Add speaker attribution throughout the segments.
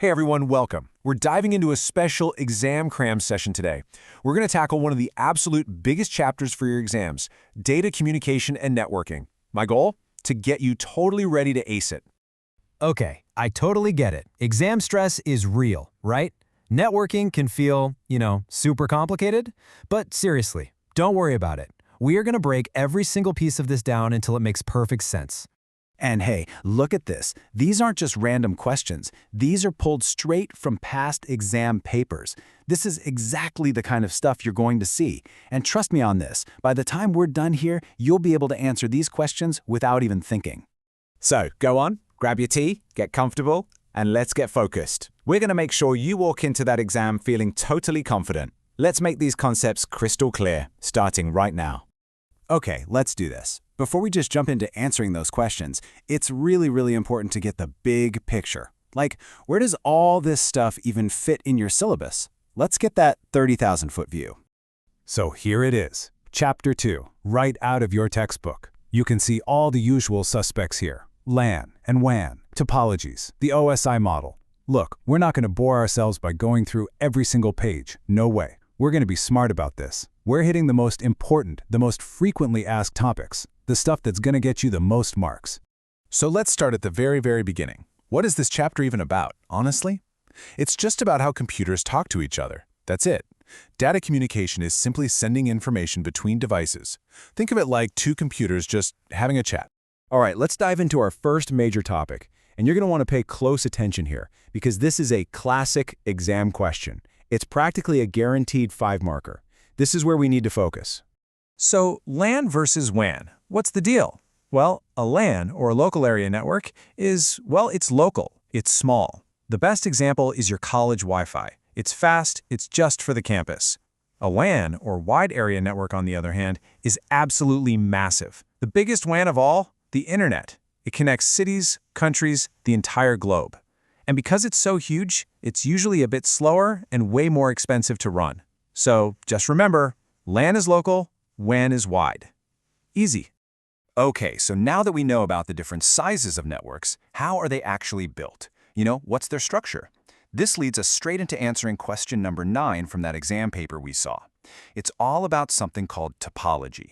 Speaker 1: Hey everyone, welcome. We're diving into a special exam cram session today. We're going to tackle one of the absolute biggest chapters for your exams, data communication and networking. My goal? To get you totally ready to ace it.
Speaker 2: Okay, I totally get it. Exam stress is real, right? Networking can feel, super complicated. But seriously, don't worry about it. We are going to break every single piece of this down until it makes perfect sense.
Speaker 3: And hey, look at this. These aren't just random questions. These are pulled straight from past exam papers. This is exactly the kind of stuff you're going to see. And trust me on this, by the time we're done here, you'll be able to answer these questions without even thinking.
Speaker 4: So, go on, grab your tea, get comfortable, and let's get focused. We're going to make sure you walk into that exam feeling totally confident. Let's make these concepts crystal clear, starting right now.
Speaker 3: Okay, let's do this. Before we just jump into answering those questions, it's really important to get the big picture. Like, where does all this stuff even fit in your syllabus? Let's get that 30,000-foot view.
Speaker 1: So here it is, Chapter 2, right out of your textbook. You can see all the usual suspects here. LAN and WAN, topologies, the OSI model. Look, we're not going to bore ourselves by going through every single page. No way. We're going to be smart about this. We're hitting the most important, the most frequently asked topics, the stuff that's going to get you the most marks. So let's start at the very beginning. What is this chapter even about, honestly? It's just about how computers talk to each other. That's it. Data communication is simply sending information between devices. Think of it like two computers just having a chat. All right, let's dive into our first major topic. And you're going to want to pay close attention here, because this is a classic exam question. It's practically a guaranteed 5-marker. This is where we need to focus.
Speaker 5: So, LAN versus WAN. What's the deal? Well, a LAN, or a local area network, it's local. It's small. The best example is your college Wi-Fi. It's fast, it's just for the campus. A WAN, or wide area network, on the other hand, is absolutely massive. The biggest WAN of all? The internet. It connects cities, countries, the entire globe. And because it's so huge, it's usually a bit slower and way more expensive to run. So just remember, LAN is local, WAN is wide. Easy.
Speaker 6: Okay, so now that we know about the different sizes of networks, how are they actually built? What's their structure? This leads us straight into answering question number 9 from that exam paper we saw. It's all about something called topology.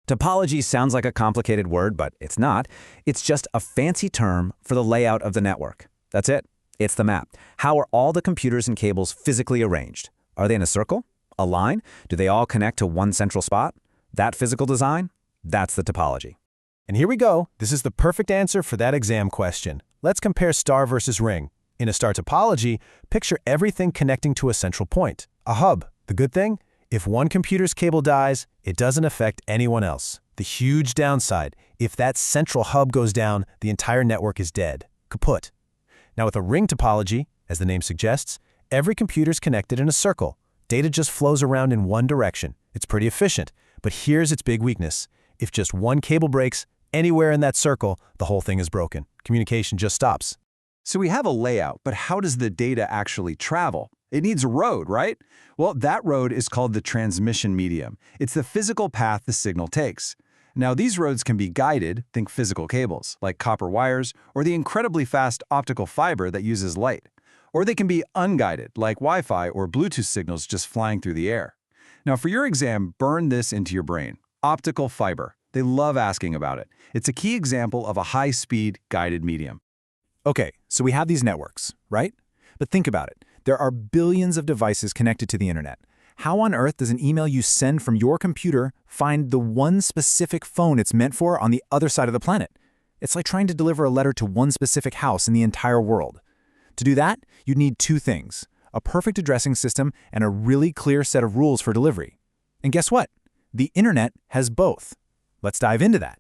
Speaker 7: Topology sounds like a complicated word, but it's not. It's just a fancy term for the layout of the network. That's it. It's the map. How are all the computers and cables physically arranged? Are they in a circle? A line? Do they all connect to one central spot? That physical design? That's the topology.
Speaker 1: And here we go. This is the perfect answer for that exam question. Let's compare star versus ring. In a star topology, picture everything connecting to a central point, a hub. The good thing? If one computer's cable dies, it doesn't affect anyone else. The huge downside, if that central hub goes down, the entire network is dead. Kaput. Now with a ring topology, as the name suggests, every computer's connected in a circle. Data just flows around in one direction. It's pretty efficient, but here's its big weakness. If just one cable breaks, anywhere in that circle, the whole thing is broken. Communication just stops.
Speaker 3: So we have a layout, but how does the data actually travel? It needs a road, right? Well, that road is called the transmission medium. It's the physical path the signal takes. Now, these roads can be guided, think physical cables, like copper wires, or the incredibly fast optical fiber that uses light. Or they can be unguided, like Wi-Fi or Bluetooth signals just flying through the air. Now, for your exam, burn this into your brain. Optical fiber. They love asking about it. It's a key example of a high-speed guided medium.
Speaker 6: Okay, so we have these networks, right? But think about it. There are billions of devices connected to the internet. How on earth does an email you send from your computer find the one specific phone it's meant for on the other side of the planet? It's like trying to deliver a letter to one specific house in the entire world. To do that, you'd need two things: a perfect addressing system and a really clear set of rules for delivery. And guess what? The internet has both. Let's dive into that.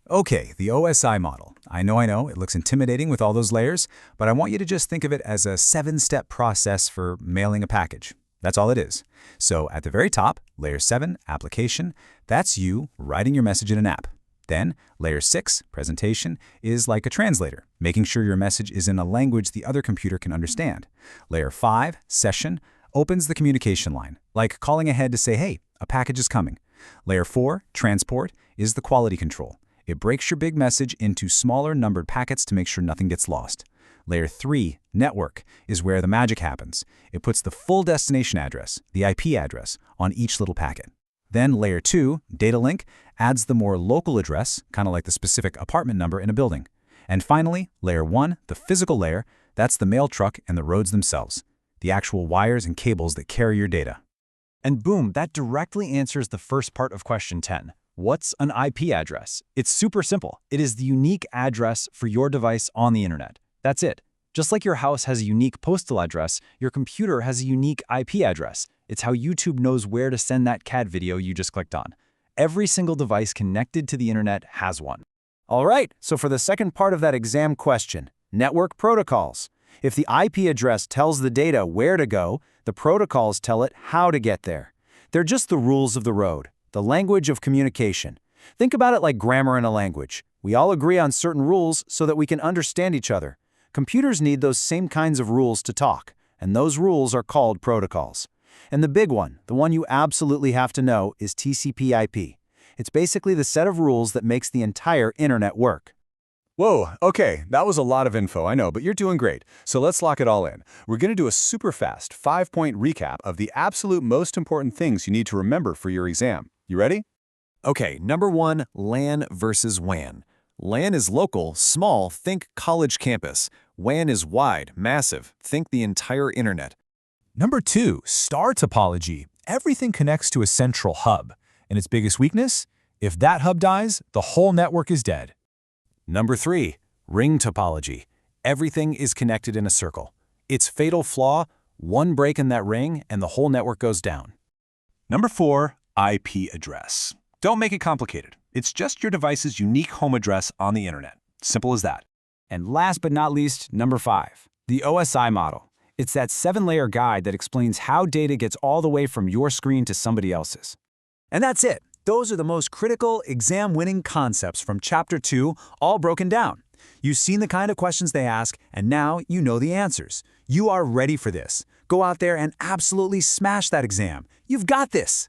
Speaker 6: Okay, the OSI model. I know, it looks intimidating with all those layers, but I want you to just think of it as a 7-step process for mailing a package. That's all it is. So at the very top, layer 7, application, that's you writing your message in an app. Then layer 6, presentation, is like a translator, making sure your message is in a language the other computer can understand. Layer 5, session, opens the communication line, like calling ahead to say, hey, a package is coming. Layer 4, transport, is the quality control. It breaks your big message into smaller numbered packets to make sure nothing gets lost. Layer 3, network, is where the magic happens. It puts the full destination address, the IP address, on each little packet. Then Layer 2, data link, adds the more local address, kind of like the specific apartment number in a building. And finally, Layer 1, the physical layer, that's the mail truck and the roads themselves, the actual wires and cables that carry your data.
Speaker 5: And boom, that directly answers the first part of question 10. What's an IP address? It's super simple. It is the unique address for your device on the internet. That's it. Just like your house has a unique postal address, your computer has a unique IP address. It's how YouTube knows where to send that cat video you just clicked on. Every single device connected to the internet has one.
Speaker 2: All right, so for the second part of that exam question, network protocols. If the IP address tells the data where to go, the protocols tell it how to get there. They're just the rules of the road, the language of communication. Think about it like grammar in a language. We all agree on certain rules so that we can understand each other. Computers need those same kinds of rules to talk, and those rules are called protocols. And the big one, the one you absolutely have to know, is TCP/IP. It's basically the set of rules that makes the entire internet work.
Speaker 8: Whoa, okay, that was a lot of info, I know, but you're doing great. So let's lock it all in. We're going to do a super fast 5-point recap of the absolute most important things you need to remember for your exam. You ready?
Speaker 5: Okay, number 1, LAN versus WAN. LAN is local, small, think college campus. WAN is wide, massive, think the entire internet.
Speaker 1: Number 2, star topology. Everything connects to a central hub. And its biggest weakness? If that hub dies, the whole network is dead. Number 3, ring topology. Everything is connected in a circle. Its fatal flaw, one break in that ring and the whole network goes down.
Speaker 8: Number 4, IP address. Don't make it complicated. It's just your device's unique home address on the internet. Simple as that.
Speaker 2: And last but not least, number 5, the OSI model. It's that 7-layer guide that explains how data gets all the way from your screen to somebody else's.
Speaker 6: And that's it. Those are the most critical, exam-winning concepts from Chapter 2, all broken down. You've seen the kind of questions they ask, and now you know the answers. You are ready for this. Go out there and absolutely smash that exam. You've got this.